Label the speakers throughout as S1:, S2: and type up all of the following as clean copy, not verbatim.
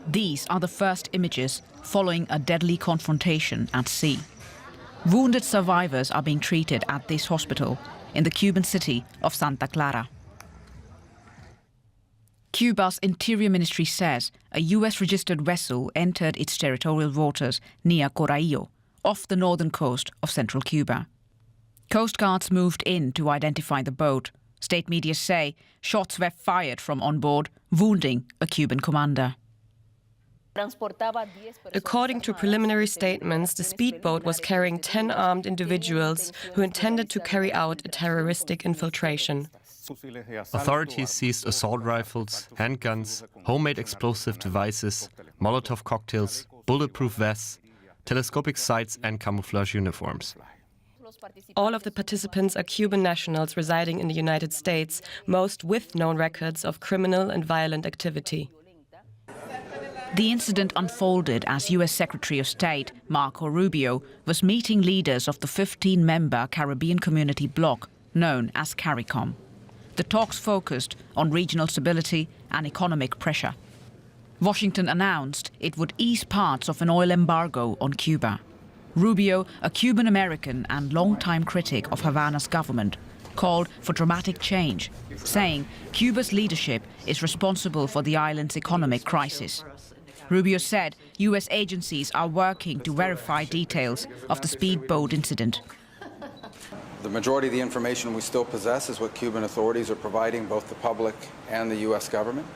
S1: These are the first images following a deadly confrontation at sea. Wounded survivors are being treated at this hospital in the Cuban city of Santa Clara. Cuba's Interior Ministry says a US-registered vessel entered its territorial waters near Corralillo, off the northern coast of central Cuba. Coast guards moved in to identify the boat. State media say shots were fired from on board, wounding a Cuban commander.
S2: According to preliminary statements, the speedboat was carrying 10 armed individuals who intended to carry out a terroristic infiltration.
S3: Authorities seized assault rifles, handguns, homemade explosive devices, Molotov cocktails, bulletproof vests, telescopic sights and camouflage uniforms.
S2: All of the participants are Cuban nationals residing in the United States, most with known records of criminal and violent activity.
S1: The incident unfolded as US Secretary of State Marco Rubio was meeting leaders of the 15-member Caribbean Community bloc known as CARICOM. The talks focused on regional stability and economic pressure. Washington announced it would ease parts of an oil embargo on Cuba. Rubio, a Cuban American and longtime critic of Havana's government, called for dramatic change, saying Cuba's leadership is responsible for the island's economic crisis. Rubio said US agencies are working to verify details of the speedboat incident.
S4: The majority of the information we still possess is what Cuban authorities are providing both the public and the US government.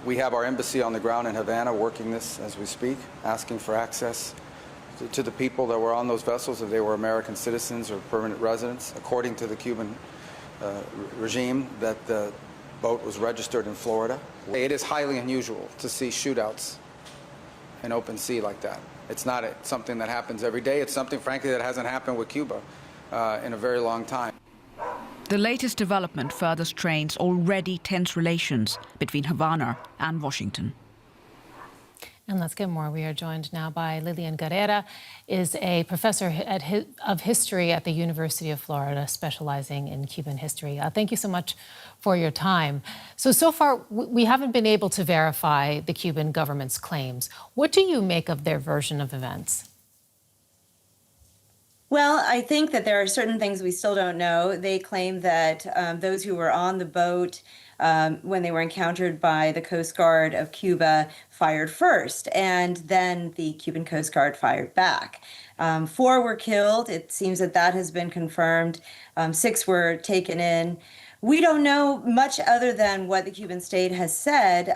S4: We have our embassy on the ground in Havana working this as we speak, asking for access to the people that were on those vessels, if they were American citizens or permanent residents. According to the Cuban regime, that the boat was registered in Florida. It is highly unusual to see shootouts in open sea like that. It's not something that happens every day. It's something, frankly, that hasn't happened with Cuba in a very long time.
S1: The latest development further strains already tense relations between Havana and Washington.
S5: And let's get more. We are joined now by Lilian Guerrera, is a professor of history at the University of Florida, specializing in Cuban history. Thank you so much for your time. So far, we haven't been able to verify the Cuban government's claims. What do you make of their version of events?
S6: Well, I think that there are certain things we still don't know. They claim that those who were on the boat when they were encountered by the Coast Guard of Cuba fired first, and then the Cuban Coast Guard fired back. 4 were killed. It seems that that has been confirmed. 6 were taken in. We don't know much other than what the Cuban state has said.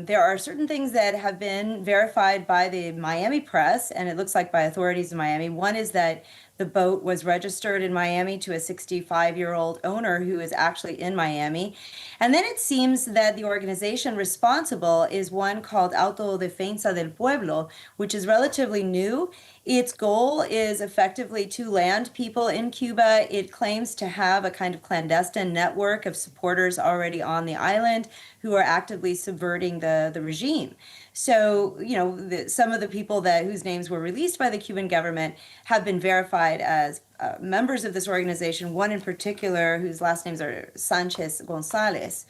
S6: There are certain things that have been verified by the Miami press, and it looks like by authorities in Miami. One is that the boat was registered in Miami to a 65-year-old owner who is actually in Miami. And then it seems that the organization responsible is one called Autodefensa del Pueblo, which is relatively new. Its goal is effectively to land people in Cuba. It claims to have a kind of clandestine network of supporters already on the island who are actively subverting the regime. So, you know, some of the people whose names were released by the Cuban government have been verified as members of this organization. One in particular, whose last names are Sanchez Gonzalez.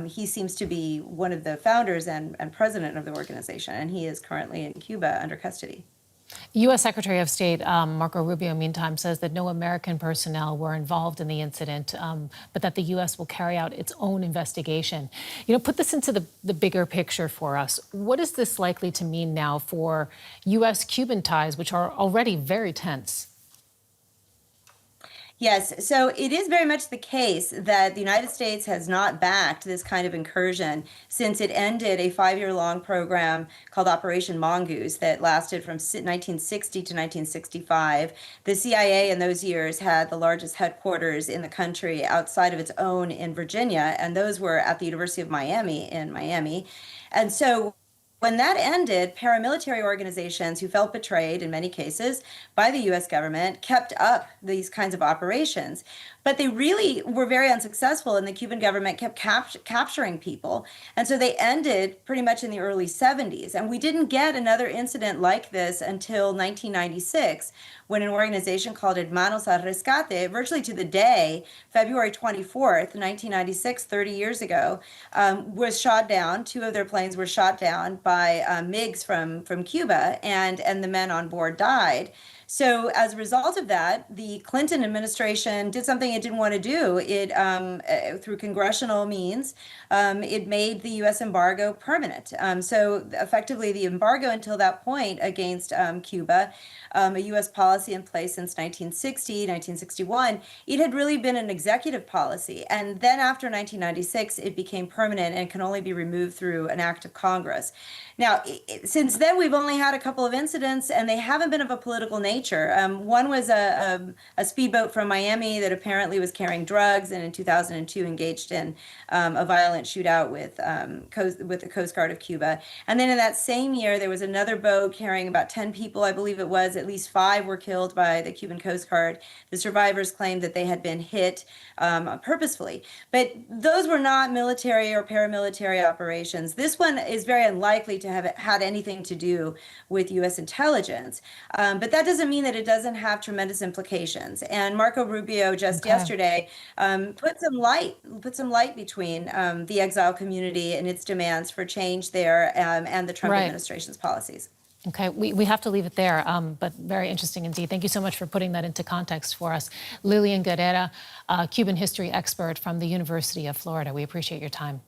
S6: He seems to be one of the founders and president of the organization, and he is currently in Cuba under custody.
S5: U.S. Secretary of State Marco Rubio, meantime, says that no American personnel were involved in the incident, but that the U.S. will carry out its own investigation. You know, put this into the bigger picture for us. What is this likely to mean now for U.S.-Cuban ties, which are already very tense?
S6: Yes, so it is very much the case that the United States has not backed this kind of incursion since it ended a 5-year-long program called Operation Mongoose that lasted from 1960 to 1965. The CIA in those years had the largest headquarters in the country outside of its own in Virginia, and those were at the University of Miami in Miami. And so when that ended, paramilitary organizations who felt betrayed in many cases by the U.S. government kept up these kinds of operations. But they really were very unsuccessful, and the Cuban government kept capturing people. And so they ended pretty much in the early 70s. And we didn't get another incident like this until 1996, when an organization called Hermanos al Rescate, virtually to the day, February 24th, 1996, 30 years ago, was shot down. Two of their planes were shot down by MiGs from Cuba, and the men on board died. So as a result of that, the Clinton administration did something it didn't want to do. It, through congressional means, it made the U.S. embargo permanent. So effectively, the embargo until that point against Cuba, a U.S. policy in place since 1960, 1961, it had really been an executive policy. And then after 1996, it became permanent and can only be removed through an act of Congress. Now, since then, we've only had a couple of incidents, and they haven't been of a political nature. One was a speedboat from Miami that apparently was carrying drugs, and in 2002 engaged in a violent shootout with the Coast Guard of Cuba. And then in that same year, there was another boat carrying about 10 people, I believe it was. At least 5 were killed by the Cuban Coast Guard. The survivors claimed that they had been hit purposefully. But those were not military or paramilitary operations. This one is very unlikely to have had anything to do with U.S. intelligence. But that doesn't mean that it doesn't have tremendous implications. And Marco Rubio just yesterday put some light between the exile community and its demands for change there and the Trump administration's policies.
S5: Okay, we have to leave it there, but very interesting indeed. Thank you so much for putting that into context for us. Lilian Guerrera, Cuban history expert from the University of Florida. We appreciate your time.